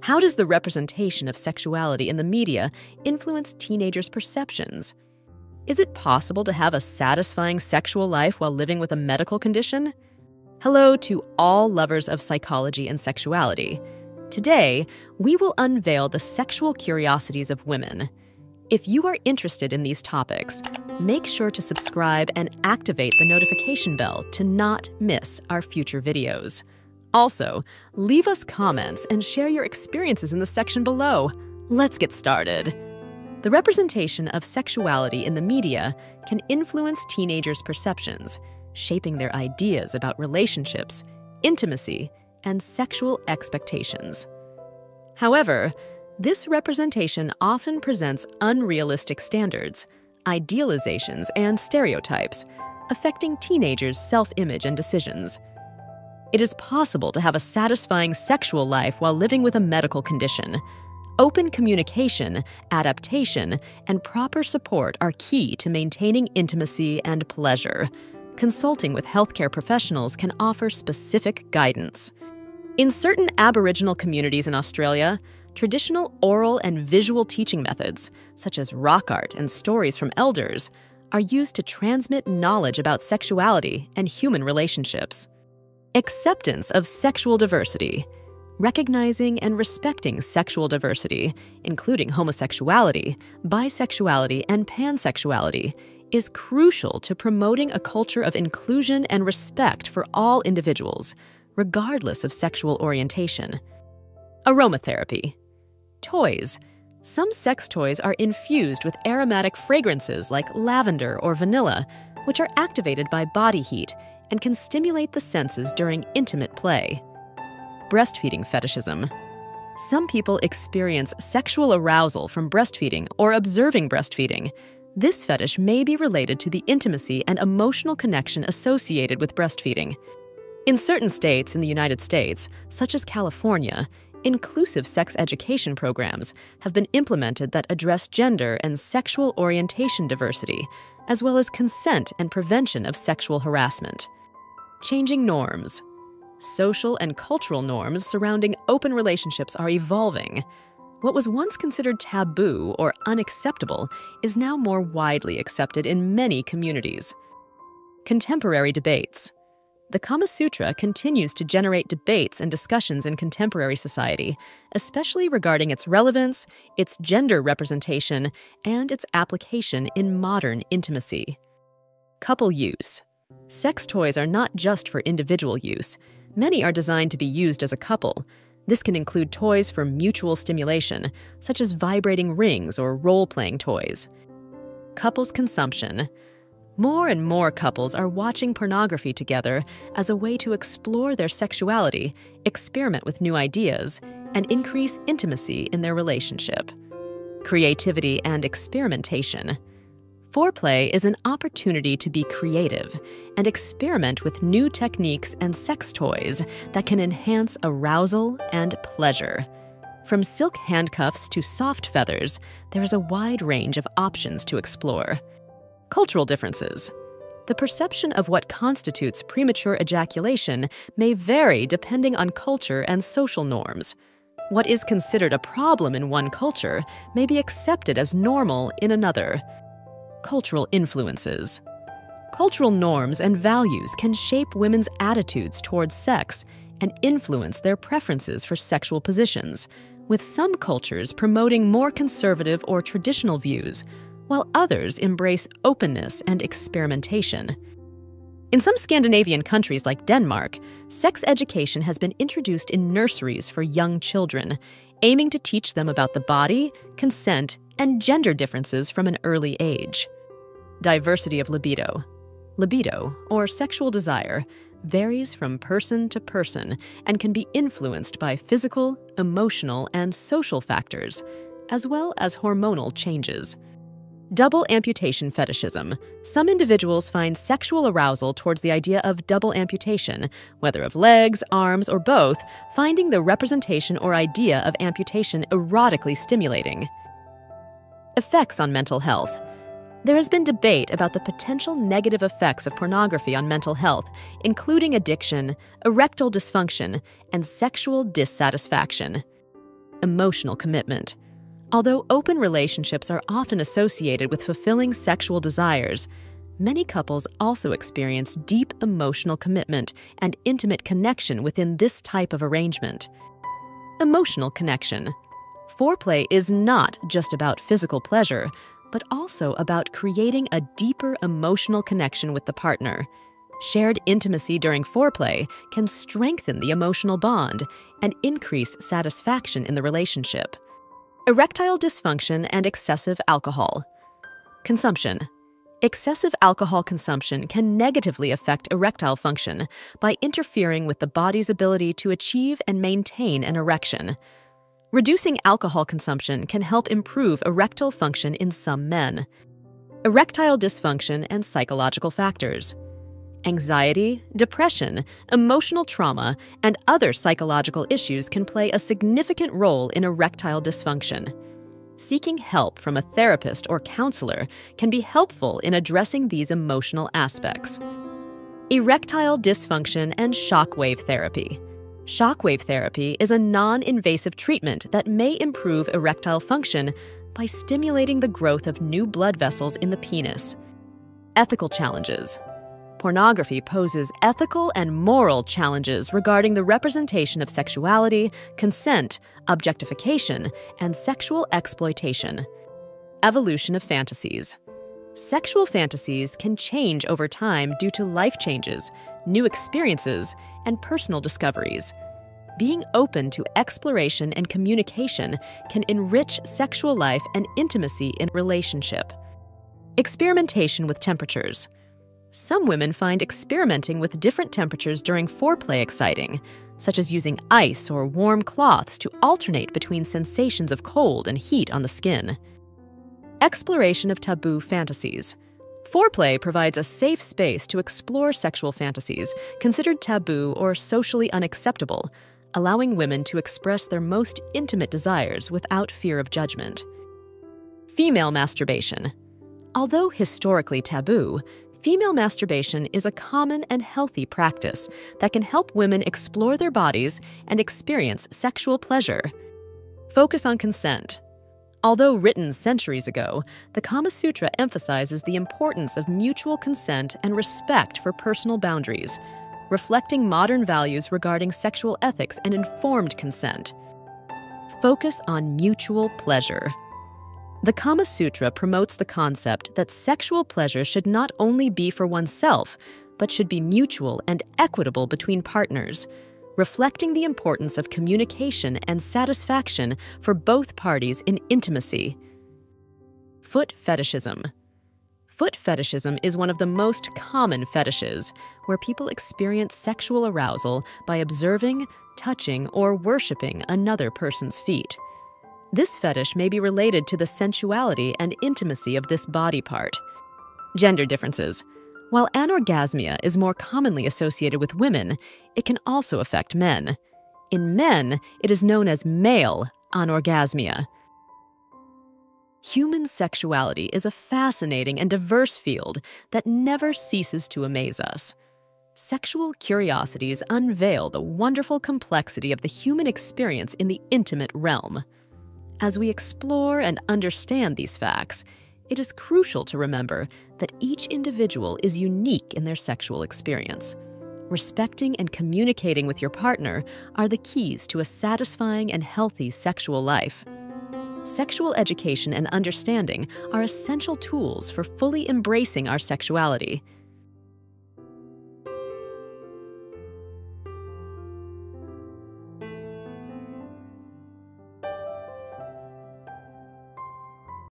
How does the representation of sexuality in the media influence teenagers' perceptions? Is it possible to have a satisfying sexual life while living with a medical condition? Hello to all lovers of psychology and sexuality. Today, we will unveil the sexual curiosities of women. If you are interested in these topics, make sure to subscribe and activate the notification bell to not miss our future videos. Also, leave us comments and share your experiences in the section below. Let's get started. The representation of sexuality in the media can influence teenagers' perceptions, shaping their ideas about relationships, intimacy, and sexual expectations. However, this representation often presents unrealistic standards, idealizations, and stereotypes, affecting teenagers' self-image and decisions. It is possible to have a satisfying sexual life while living with a medical condition. Open communication, adaptation, and proper support are key to maintaining intimacy and pleasure. Consulting with healthcare professionals can offer specific guidance. In certain Aboriginal communities in Australia, traditional oral and visual teaching methods, such as rock art and stories from elders, are used to transmit knowledge about sexuality and human relationships. Acceptance of sexual diversity. Recognizing and respecting sexual diversity, including homosexuality, bisexuality, and pansexuality, is crucial to promoting a culture of inclusion and respect for all individuals, regardless of sexual orientation. Aromatherapy. Toys. Some sex toys are infused with aromatic fragrances like lavender or vanilla, which are activated by body heat and can stimulate the senses during intimate play. Breastfeeding fetishism. Some people experience sexual arousal from breastfeeding or observing breastfeeding. This fetish may be related to the intimacy and emotional connection associated with breastfeeding. In certain states in the United States, such as California, inclusive sex education programs have been implemented that address gender and sexual orientation diversity, as well as consent and prevention of sexual harassment. Changing norms. Social and cultural norms surrounding open relationships are evolving. What was once considered taboo or unacceptable is now more widely accepted in many communities. Contemporary debates. The Kama Sutra continues to generate debates and discussions in contemporary society, especially regarding its relevance, its gender representation, and its application in modern intimacy. Couple use. Sex toys are not just for individual use. Many are designed to be used as a couple. This can include toys for mutual stimulation, such as vibrating rings or role-playing toys. Couples consumption. More and more couples are watching pornography together as a way to explore their sexuality, experiment with new ideas, and increase intimacy in their relationship. Creativity and experimentation. Foreplay is an opportunity to be creative and experiment with new techniques and sex toys that can enhance arousal and pleasure. From silk handcuffs to soft feathers, there is a wide range of options to explore. Cultural differences. The perception of what constitutes premature ejaculation may vary depending on culture and social norms. What is considered a problem in one culture may be accepted as normal in another. Cultural influences. Cultural norms and values can shape women's attitudes towards sex and influence their preferences for sexual positions, with some cultures promoting more conservative or traditional views, while others embrace openness and experimentation. In some Scandinavian countries like Denmark, sex education has been introduced in nurseries for young children, aiming to teach them about the body, consent, and gender differences from an early age. Diversity of libido. Libido, or sexual desire, varies from person to person and can be influenced by physical, emotional, and social factors, as well as hormonal changes. Double amputation fetishism. Some individuals find sexual arousal towards the idea of double amputation, whether of legs, arms, or both, finding the representation or idea of amputation erotically stimulating. Effects on mental health. There has been debate about the potential negative effects of pornography on mental health, including addiction, erectile dysfunction, and sexual dissatisfaction. Emotional commitment. Although open relationships are often associated with fulfilling sexual desires, many couples also experience deep emotional commitment and intimate connection within this type of arrangement. Emotional connection. Foreplay is not just about physical pleasure, but also about creating a deeper emotional connection with the partner. Shared intimacy during foreplay can strengthen the emotional bond and increase satisfaction in the relationship. Erectile dysfunction and excessive alcohol. Consumption. Excessive alcohol consumption can negatively affect erectile function by interfering with the body's ability to achieve and maintain an erection. Reducing alcohol consumption can help improve erectile function in some men. Erectile dysfunction and psychological factors. Anxiety, depression, emotional trauma, and other psychological issues can play a significant role in erectile dysfunction. Seeking help from a therapist or counselor can be helpful in addressing these emotional aspects. Erectile dysfunction and shockwave therapy. Shockwave therapy is a non-invasive treatment that may improve erectile function by stimulating the growth of new blood vessels in the penis. Ethical challenges. Pornography poses ethical and moral challenges regarding the representation of sexuality, consent, objectification, and sexual exploitation. Evolution of fantasies. Sexual fantasies can change over time due to life changes, new experiences, and personal discoveries. Being open to exploration and communication can enrich sexual life and intimacy in a relationship. Experimentation with temperatures. Some women find experimenting with different temperatures during foreplay exciting, such as using ice or warm cloths to alternate between sensations of cold and heat on the skin. Exploration of taboo fantasies. Foreplay provides a safe space to explore sexual fantasies considered taboo or socially unacceptable, allowing women to express their most intimate desires without fear of judgment. Female masturbation. Although historically taboo, female masturbation is a common and healthy practice that can help women explore their bodies and experience sexual pleasure. Focus on consent. Although written centuries ago, the Kama Sutra emphasizes the importance of mutual consent and respect for personal boundaries, reflecting modern values regarding sexual ethics and informed consent. Focus on mutual pleasure. The Kama Sutra promotes the concept that sexual pleasure should not only be for oneself, but should be mutual and equitable between partners, reflecting the importance of communication and satisfaction for both parties in intimacy. Foot fetishism. Foot fetishism is one of the most common fetishes, where people experience sexual arousal by observing, touching, or worshiping another person's feet. This fetish may be related to the sensuality and intimacy of this body part. Gender differences. While anorgasmia is more commonly associated with women, it can also affect men. In men, it is known as male anorgasmia. Human sexuality is a fascinating and diverse field that never ceases to amaze us. Sexual curiosities unveil the wonderful complexity of the human experience in the intimate realm. As we explore and understand these facts, it is crucial to remember that each individual is unique in their sexual experience. Respecting and communicating with your partner are the keys to a satisfying and healthy sexual life. Sexual education and understanding are essential tools for fully embracing our sexuality.